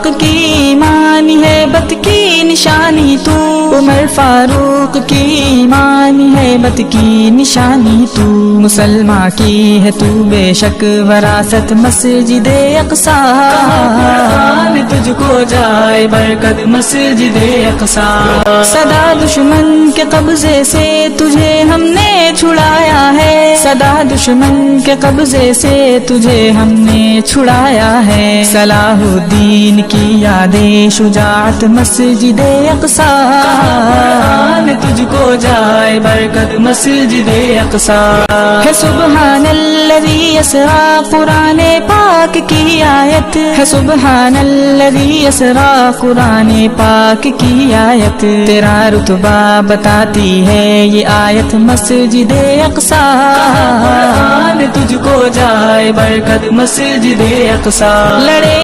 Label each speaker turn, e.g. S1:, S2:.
S1: فاروق کی ایمانی ہیبت کی نشانی تو، عمر فاروق کی ایمانی ہیبت کی نشانی تو، مسلماں کی ہے تو بے شک وراثت مسجد اقصیٰ، تجھ کو جائے برکت مسجد اقصیٰ، صدا دشمن کے قبضے سے تجھے ہم نے چھڑایا ہے، صدا دشمن کے قبضے سے تجھے ہم نے چھڑایا ہے، صلاح الدین کی یادیں شجاعت مسجد اقصیٰ، تجھ کو جائے برکت مسجد اقصیٰ، ہے سبحان الذی اسریٰ قرآن پاک کی آیت، ہے سبحان الذی اسریٰ قرآن پاک کی آیت، تیرا رتبہ بتاتی ہے یہ آیت مسجد اقصیٰ، تجھ کو جائے برکت مسجد اقصیٰ، لڑے